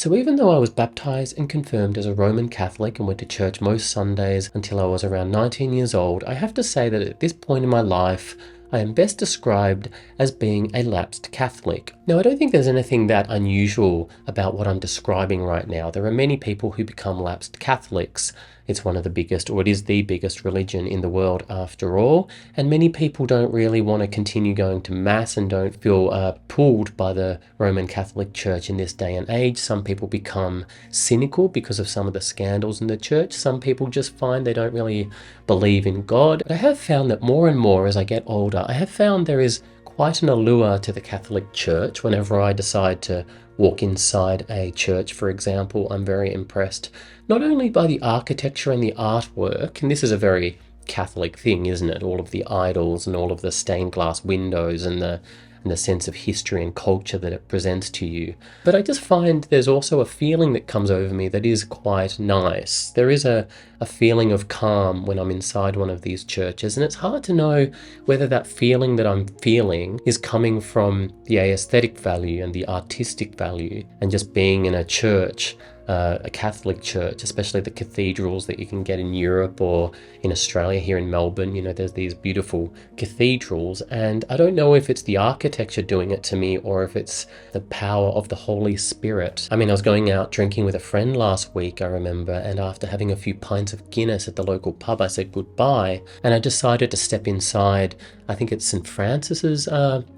So even though I was baptized and confirmed as a Roman Catholic and went to church most Sundays until I was around 19 years old, I have to say that at this point in my life, I am best described as being a lapsed Catholic. Now, I don't think there's anything that unusual about what I'm describing right now. There are many people who become lapsed Catholics. It's one of the biggest, or it is the biggest religion in the world after all. And many people don't really want to continue going to Mass and don't feel pulled by the Roman Catholic Church in this day and age. Some people become cynical because of some of the scandals in the church. Some people just find they don't really believe in God. But I have found that more and more as I get older, I have found there is quite an allure to the Catholic Church. Whenever I decide to walk inside a church, for example, I'm very impressed not only by the architecture and the artwork, and this is a very Catholic thing, isn't it? All of the idols and all of the stained glass windows and the sense of history and culture that it presents to you. But I just find there's also a feeling that comes over me that is quite nice. There is a feeling of calm when I'm inside one of these churches, and it's hard to know whether that feeling that I'm feeling is coming from the aesthetic value and the artistic value and just being in a church, a Catholic church, especially the cathedrals that you can get in Europe or in Australia here in Melbourne. You know, there's these beautiful cathedrals, and I don't know if it's the architecture doing it to me or if it's the power of the Holy Spirit. I mean, I was going out drinking with a friend last week, I remember, and after having a few pints of Guinness at the local pub, I said goodbye, and I decided to step inside. I think it's St. Francis's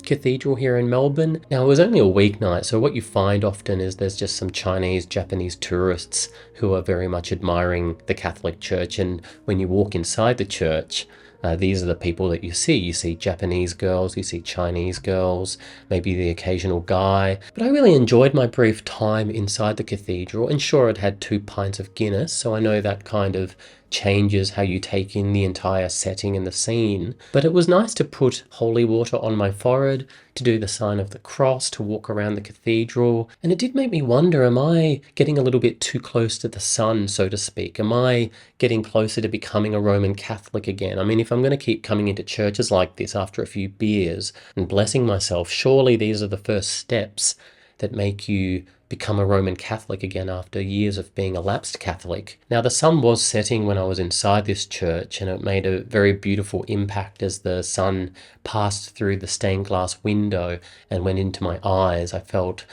cathedral here in Melbourne. Now, it was only a weeknight, so what you find often is there's just some Chinese, Japanese tourists who are very much admiring the Catholic Church, and when you walk inside the church, these are the people that you see. You see Japanese girls, you see Chinese girls, maybe the occasional guy. But I really enjoyed my brief time inside the cathedral, and sure, it had 2 pints of Guinness, so I know that kind of changes how you take in the entire setting and the scene. But it was nice to put holy water on my forehead, to do the sign of the cross, to walk around the cathedral. And it did make me wonder, am I getting a little bit too close to the sun, so to speak? Am I getting closer to becoming a Roman Catholic again? I mean, if I'm going to keep coming into churches like this after a few beers and blessing myself, surely these are the first steps that make you become a Roman Catholic again after years of being a lapsed Catholic. Now, the sun was setting when I was inside this church, and it made a very beautiful impact as the sun passed through the stained glass window and went into my eyes. I felt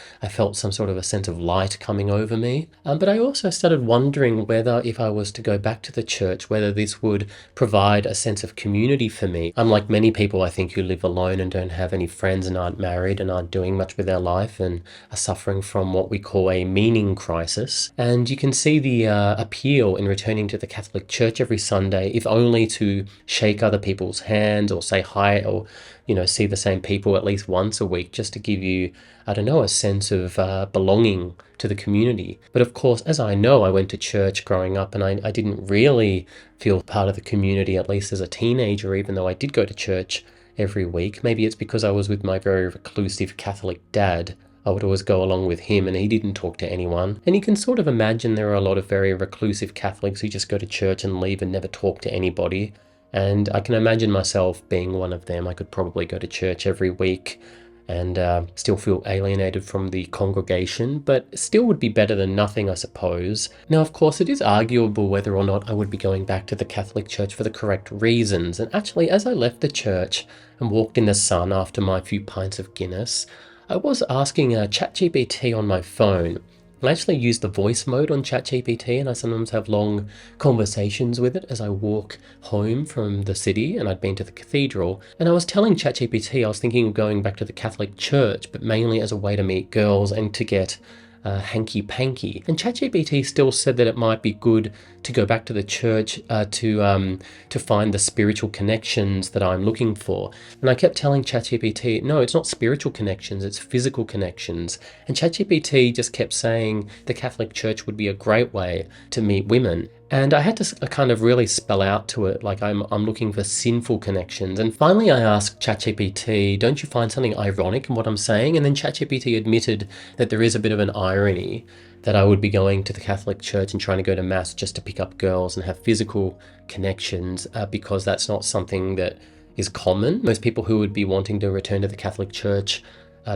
some sort of a sense of light coming over me. But I also started wondering whether, if I was to go back to the church, whether this would provide a sense of community for me. Unlike many people, I think, who live alone and don't have any friends and aren't married and aren't doing much with their life and are suffering from what we call a meaning crisis. And you can see the appeal in returning to the Catholic Church every Sunday, if only to shake other people's hands or say hi or, you know, see the same people at least once a week, just to give you, I don't know, a sense of belonging to the community. But of course, as I know, I went to church growing up and I didn't really feel part of the community, at least as a teenager, even though I did go to church every week. Maybe it's because I was with my very reclusive Catholic dad. I would always go along with him and he didn't talk to anyone. And you can sort of imagine there are a lot of very reclusive Catholics who just go to church and leave and never talk to anybody. And I can imagine myself being one of them. I could probably go to church every week and still feel alienated from the congregation, but still would be better than nothing, I suppose. Now, of course, it is arguable whether or not I would be going back to the Catholic Church for the correct reasons. And actually, as I left the church and walked in the sun after my few pints of Guinness, I was asking ChatGPT on my phone. I actually use the voice mode on ChatGPT, and I sometimes have long conversations with it as I walk home from the city, and I'd been to the cathedral. And I was telling ChatGPT I was thinking of going back to the Catholic Church, but mainly as a way to meet girls and to get hanky-panky. And ChatGPT still said that it might be good to go back to the church to find the spiritual connections that I'm looking for. And I kept telling ChatGPT, no, it's not spiritual connections, it's physical connections. And ChatGPT just kept saying the Catholic Church would be a great way to meet women. And I had to kind of really spell out to it, like I'm looking for sinful connections. And finally I asked ChatGPT, don't you find something ironic in what I'm saying? And then ChatGPT admitted that there is a bit of an irony that I would be going to the Catholic Church and trying to go to Mass just to pick up girls and have physical connections, because that's not something that is common. Most people who would be wanting to return to the Catholic Church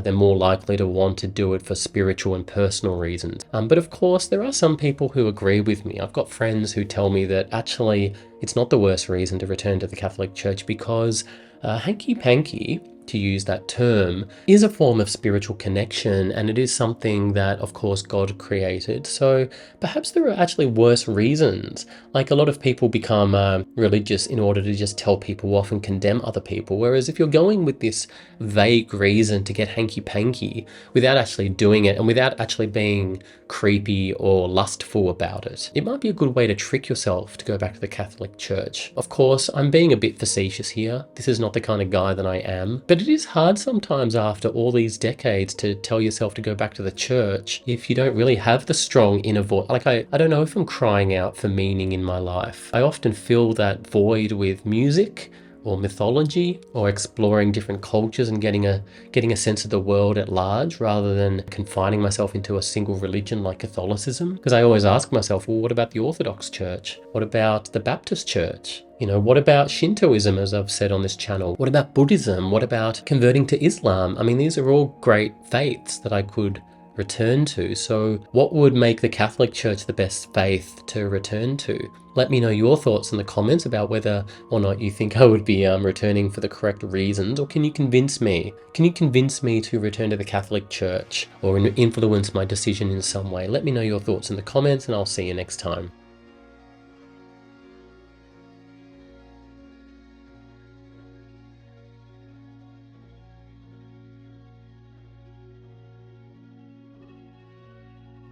they're more likely to want to do it for spiritual and personal reasons. But of course, there are some people who agree with me. I've got friends who tell me that actually it's not the worst reason to return to the Catholic Church because hanky-panky, to use that term, is a form of spiritual connection, and it is something that, of course, God created. So perhaps there are actually worse reasons. Like, a lot of people become religious in order to just tell people off and condemn other people, whereas if you're going with this vague reason to get hanky-panky without actually doing it and without actually being creepy or lustful about it, it might be a good way to trick yourself to go back to the Catholic Church. Of course, I'm being a bit facetious here. This is not the kind of guy that I am. But it is hard sometimes after all these decades to tell yourself to go back to the church if you don't really have the strong inner voice. Like, I don't know if I'm crying out for meaning in my life. I often fill that void with music or mythology or exploring different cultures and getting a sense of the world at large rather than confining myself into a single religion like Catholicism. Because I always ask myself, well, what about the Orthodox Church? What about the Baptist Church? What about Shintoism, as I've said on this channel? What about Buddhism? What about converting to Islam? I mean, these are all great faiths that I could return to. So what would make the Catholic Church the best faith to return to? Let me know your thoughts in the comments about whether or not you think I would be returning for the correct reasons, or can you convince me? Can you convince me to return to the Catholic Church or influence my decision in some way? Let me know your thoughts in the comments, and I'll see you next time.